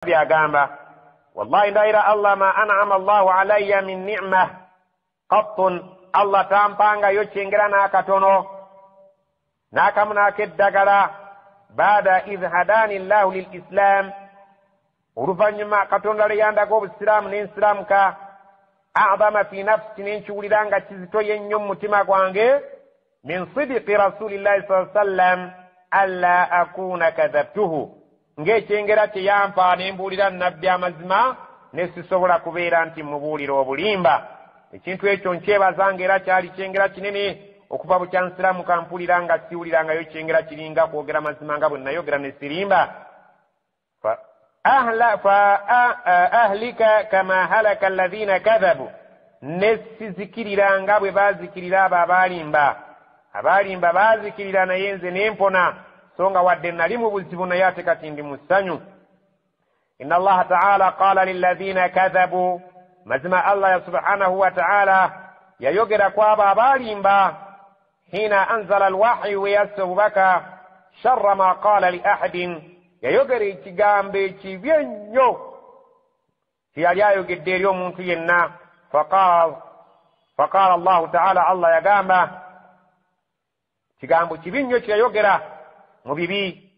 byagamba wallahi ndaira Allah ma an'ama Allahu alayya min ni'mah qattun Allah tampanga yo chengera n'akatono n'akamu n'akeddagala baada idh hadani Allahu lil islam oluvanyuma katonda leyandaga obusiraamu n'ensiraamuka a'zama fi nafsi nenkiwulira nga kizitoye ennyo mu mutima gwange min sidiki rasulillahi sallallahu alaihi wasallam alla akuna kadhabtuhu ng'ekyengera kye yampa ne mbuulira nnabbi amazima ne sisobola kubeera nti mubuulira obulimba. Ekintu ekyo nkyebazanga era kyali kyengera kinene okuva bukya nsiraamuka mpulira nga siwulirangayo kyengera kiringa kwogera mazima nga bwe nayogera ne sirimba. ahlika kama halaka alladhina kadhabu nesizikirira nga bwe bazikirira abo abalimba bazikirira naye nze nempona songa wadde nali mu buzibu naye ate kati ndi mu ssanyu. inna allaha ta'ala qala lilladhina kadhabu mazima Allah ya subhanahu wa ta'ala yayogera kwabo abalimba hina anzala alwahyi we yasse obubaka sharra ma qala li ahadin yayogera ekigambo ekibi ennyo teyali ayogedde eri omuntu yenna. faqala Allahu ta'ala Allah yagamba kigambo kibi nnyo kyeyayogera mu bibi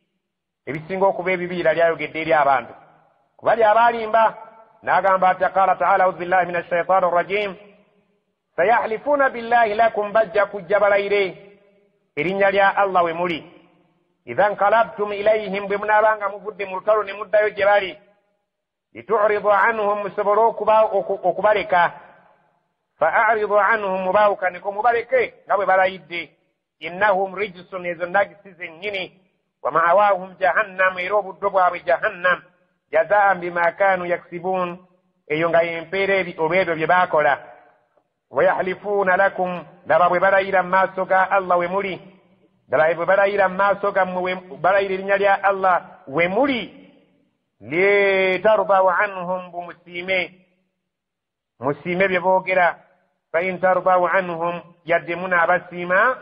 ebisinga okuba ebibi yali ayogedde eri abantu kubali abalimba n'agamba ati qala ta'ala a'udhu billahi minash shaitani rrajim sayahlifuna billahi lakum bajja kujja balayire erinnya lya Allah we muli idha nqalabtum ilayhim bwe munaabanga muvudde mu lutalo ne muddayo gye bali litu'ridu anhum musobole okubaleka fa'aridu anhum mubaawukaneko mubaleke nga bwe balayidde innahum rijsun ezo nagisi zennyini wa ma'awaahum jahannam era obuddo bwabwe jahannam jazaan bima kanu yaksibun eyo nga yempeera olw'ebyo bye baakola. wayahlifuuna lakum laba bwe balayira mu maaso ga Allah we muli dala bwe balayira mu maaso gammwe balayira erinnya lya Allah we muli litardaw anhum musiime bye boogera fa in tardaw anhum yadde munaabasiima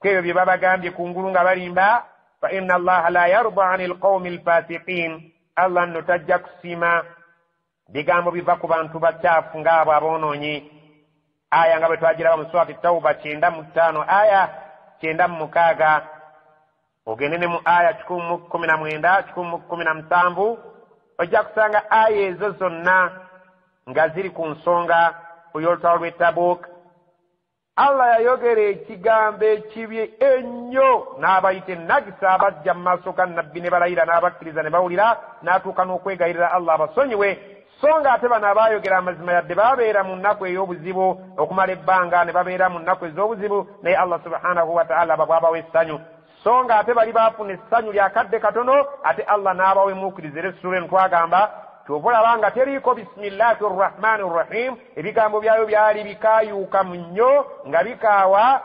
kebyo bye babagambye kungulu nga balimba fa inna allaha la yarda ani alqawmi alfasiqin Allah nno tajja kusiima bigambo biva ku bantu bakyafu ng'abo aboonoonyi. aya nga bwe twagiraba mu surati tawba 95 aya 96 ogende ne mu aya 19 17 ojja kusanga aya ezo zonna nga ziri ku nsonga y'olutalo lw'e Tabuk. Allah yayogera ekigambo ekibi ennyo n'abayita ennagisa abajja mu maaso ga nnabbi ne balayira n'abakkiriza ne bawulira n'atuuka n'okwegayirira Allah abasonyiwe so nga ate bano abaayogera amazima yadde babeera mu nnaku ey'obuzibu okumala ebbanga ne babeera mu nnaku ez'obuzibu naye Allah subhanahu wa ta'ala bw'abawa essanyu so nga ate bali baafuna essanyu lyakadde katono ate Allah n'abawa emuukiriza era essula eno twagamba ky'obalaba nga teriiko bisimillahi rrahmani rrahim ebigambo byayo byali bikaayuuka mu nnyo nga bikaawa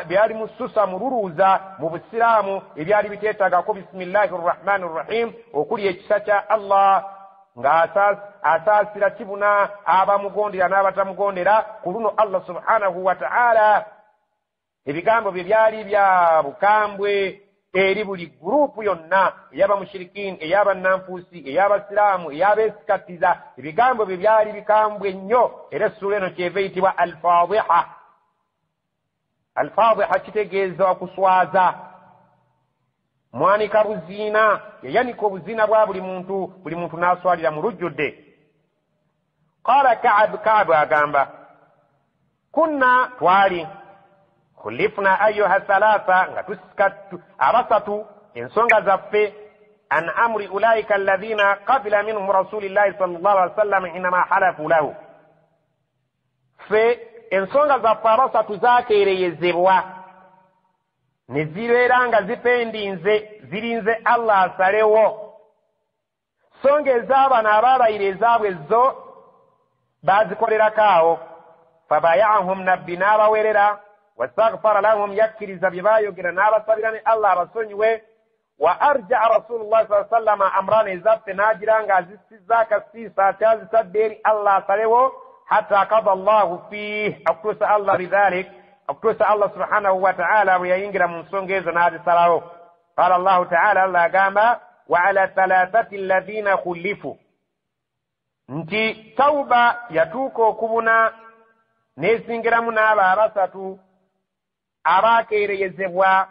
byali mususa mululuuza mu busiraamu ebyali biteetagako bisimillahi rrahmani rrahim okuli ekisa kya Allah nga asaasira kibuna abamugondera n'abatamugondera ku luno Allah subhanahu wa ta'ala ebigambo bye byali bya bukambwe eri buli gurupu yonna ey'abamushirikin ey'abannanfuusi ey'abasiraamu ey'abeesikattiza ebigambo bye byali bikambwe nnyo era essula eno kyeva eyitibwa alfaadiha. alfaadiha kitegeeza okuswaza mwanika buziina yayanika obuziina bwa buli muntu n'aswalira mu lujjudde. qala Ka'b agamba kunna twali khulifna ayuha thalatha nga tusikatu abasatu ensonga zaffe an amri ulaika alladhina qabila minhum rasulillahi sallallahu alaihi wasallam inama halafu lahu fe ensonga zaffe abasatu zakeereyezebwa ne zibeera nga zipendinze zirinze Allah asalewo songa ez'abano abaabayira ezaabwe ezo baazikolerako awo fabayahum nabbi n'abawerera wastaghfara lahum yakkiriza bye baayogera n'abasabira ne Allah abasonyiwe wa arja'a rasulullah sallallahu alaihi wasallam amran ezaffe n'agira nga azisizza akasiisa ate azitadde eri Allah asalewo hatta qada Allahu fihi akutuusa Allah bidhalik akutuusa Allah subhanahu wa ta'ala bwe yayingira mu nsonga ezo n'azisalawo. qala Allahu ta'ala Allah agamba وعلى الثلاثة الذين خلفوا nti tauba yatuuka okubuna n'esingiramu n'abo abasatu abaakeereyezebwa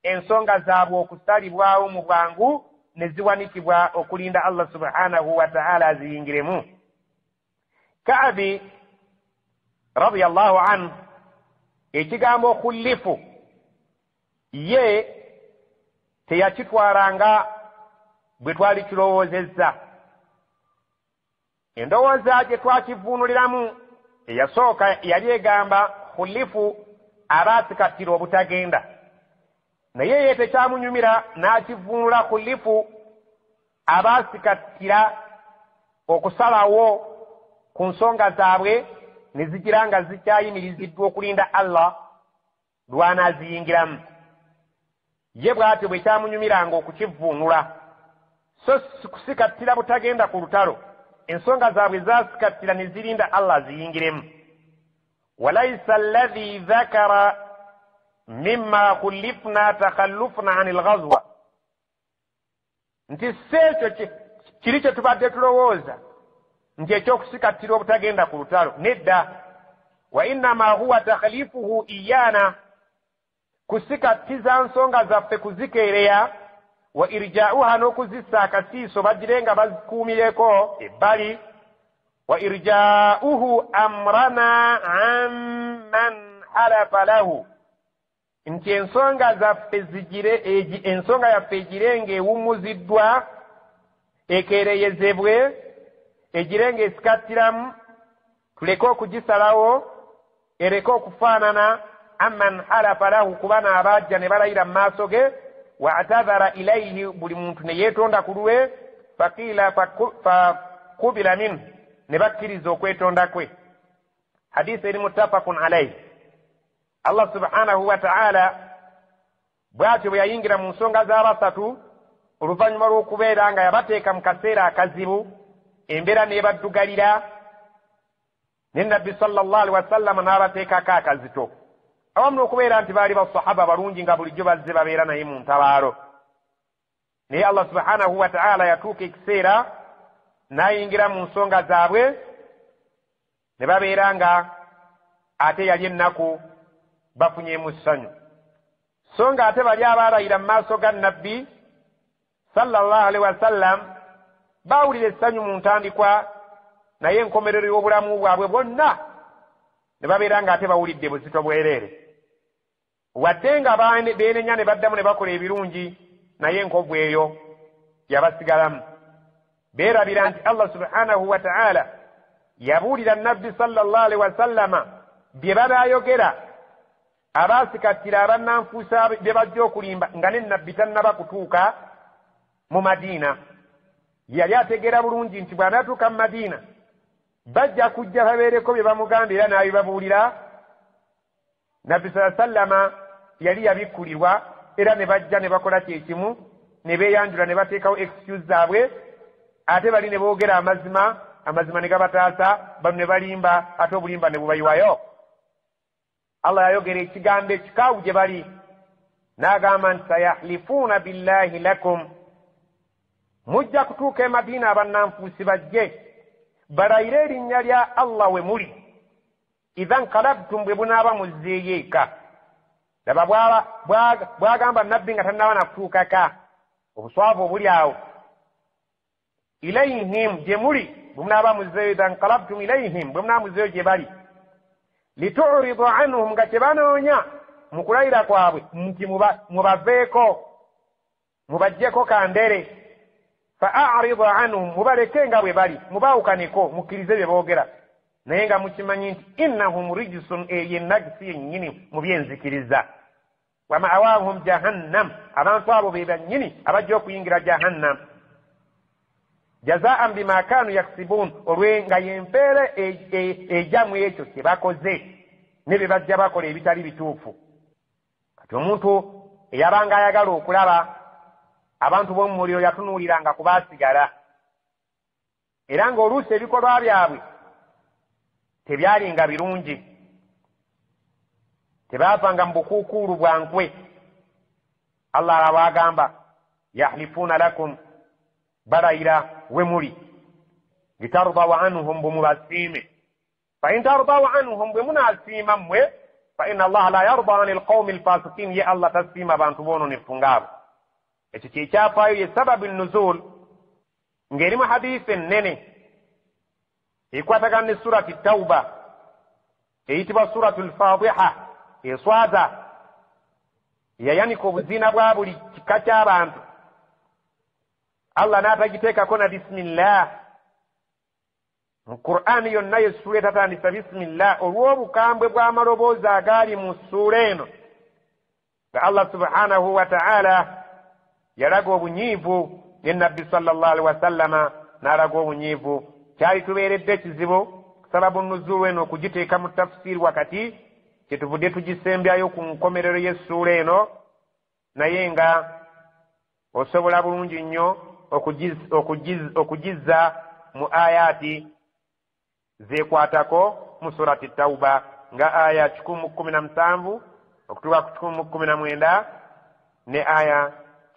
ensonga zaabwe okusalibwawo mu bwangu ne ziwanikibwa okulinda Allah subhanahu wa ta'ala aziyingiremu. Ka'bi radiyallahu anhu ekigambo khullifu ye teyakitwalanga bwe twali kirowoozezza. Endowooza gye twakivuunuliramu eyasooka yali egamba khullifu abaasikattira obutagenda, naye ye tekyamunyumira n'akivuunula khullifu abaasikattira okusalawo ku nsonga zaabwe ne zigira nga zikyayimiriziddwa okulinda Allah lw'anaaziyingiramu. Ye bw'atyo bwe kyamunyumiranga okukivuunula, so kusikattira butagenda ku lutalo, ensonga zaabwe zaasikattira ne zirinda Allah aziyingiremu. walaysa alladhi dhakara mimma khullifna takhallufna anil ghazwa, nti sekyo kiri kye tubadde tulowooza nti ekyokusikattira obutagenda ku lutalo, nedda. wa innama huwa takhlifuhu iyana, kusikattiza nsonga zaffe kuzikeereya, wa irja'uha n'okuzissa akasiiso bagirenga bazikuumireko ebbali, wa irja'uhu amrana amman halafa lahu, nti ensonga zaffe ensonga yaffe egirenge ewummuziddwa ekeereyezebwe, egirenge esikattiramu, tuleke okugisalawo ereke okufaanana amman halafa lahu, kubana abajja ne balayira mu maaso ge, wa atadhara ilayhi, buli muntu ne yeetonda ku lwe, faqiila fakubila minhu, ne bakkiriza okwetonda kwe. Hadisi eri muttafaqun alayhi. Allah subhanahu wa ta'ala bw'atyo bwe yayingira mu nsonga z'abasatu oluvannyuma lw'okubeera nga yabateeka mu kaseera akazibu, embeera n'ebaddugalira, ne Nabbi sallallahu alaihi wasallam n'abateekako akazito, awamu n'okubeera nti baali basahaba balungi nga bulijjo bazze babeera naye mu ntabaalo. Naye Allah subhanahu wa ta'ala yatuuka ekiseera n'ayingira mu nsonga zaabwe ne babeera nga ate yali ennaku bafunyeemu essanyu. So nga ate bali abaalayira mu maaso ga Nabbi sallallahu alaihi wasallam baawulira essanyu mu ntandikwa, naye enkomerero y'obulamu bwabwe bwonna ne babeera nga ate bawulidde buzito bwereere. Wadde nga beenenya ne baddamu ne bakola ebirungi, naye enkovu eyo yabasigalamu. Beerabira nti Allah subhanahu wa ta'ala yabuulira Nabbi sallallahu alaihi wasallama bye banaayogera abaasikattira abannanfuusa bye bajja okulimba nga ne Nabbi tannaba kutuuka mu Madiina. Yali ategeera bulungi nti bw'anaatuuka mu Madiina bajja kujja babeereko bye bamugamba era n'abibabuulira. Nabbi sallallahu alaihi wasallama yali yabikkulirwa, era ne bajja ne bakola kyekimu, ne beeyanjula ne bateekawo excuse zaabwe, ate bali ne boogera amazima, amazima ne gabataasa, bano ne balimba, ate obulimba ne bubayiwayo. Allah yayogera ekigambo ekikaawu gye bali, n'agamba nti sayahlifuuna billahi lakum, mujja kutuuka e Madiina abannanfuusi bajje balayire erinnya lya Allah we muli, idha nqalabtum, bwe bunaaba muzzeeyo eka. Laba bwagamba Nabbi nga tannaba nakutuukaka, obuswavu obuli awo. Ilayhim, gye muli, bwe munaaba muzzeeyo, idha nqalabtum ilayhim, bwe munaaba muzzeeyo gye bali. Litu'ridu anhum, nga kye banoonya mu kulayira kwabwe nti mubaveeko, mubajjeko kandere. Fa'aridu anhum, mubaleke nga bwe bali, mubaawukaneko, mukkirize bye boogera, naye nga mukimanyi nti innahum rijsun, eyo ennagisi yennyini mu byenzikiriza. Wa ma'awaahum jahannam, abantu abo be bannyini abajja okuyingira jahannam. Jazaa'an bima kaanu yaksibuun, olwenga y'empeera ejamu ekyo kye bakoze ne bye bajja bakola ebitali bituufu. Kati omuntu eyabanga ayagala okulaba abantu b'omu muliro yatunuuliranga ku baasigala, era ng'oluusi ebikolwa byabwe tebyalinga birungi, tebaavanga mu bukuukuulu bwa nkwe. Allah alaba agamba yahlifuna lakum barayira wemuli litardaw anhum bumubasime fa in tardaw anhum bumunasima mwe fa inna allaha la yarda anil qawmi alfasiqin ya allah tasima bantu bono nifungabo ekyo kyekyafayo ye sababu nuzul ngerimu hadisi nene ekwatagana ne surati tauba eyitibwa suratul fadiha eswaza yayanika obuzina bwa buli kika ky'abantu allah n'atagiteekako na bisimillah mu qur'ani yonna yessuula etatandisa bisimillah olw'obukambwe bw'amaloboozi agaali mu ssuula eno nga allah subhanahu wa ta'ala yalaga obunyiivu ne nabbi sallallahu alaihi wasallama n'alaga obunyiivu kyali tubeeredde kizibu sababu nuzulu eno okugiteeka mu tafsiri wakati kyetuvudde tugisembyayo ku nkomerero y'essuula eno naye nga osobola bulungi nnyo okugizza mu ayaati zeekwatako mu surati tauba nga aya 117 okutuuka ku 119 ne aya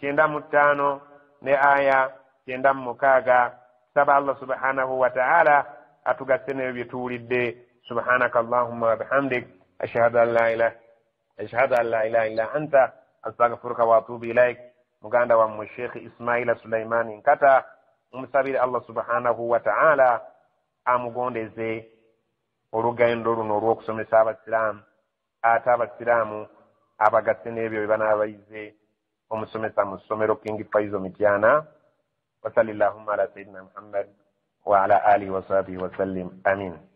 95 ne aya 96 saba allah subhanahu wa ta'ala atugase n'ebyo bye tuwulidde subhanaka allahumma wa bihamdik ashhadu an la ilaha illa anta astaghfiruka wa atubu ilaik muganda wammwe sheikh ismaila sulaimani nkata mumusabire allah subhanahu wa ta'ala amugondeze olugendo luno olw'okusomesa abasiraamu ate abasiraamu abagase n'ebyo bye banaabayize omusomesa mu ssomero king faizo mityana wa sallallahu ala sayyidina muhammad wa ala alihi wa sahbihi wa sallim amin.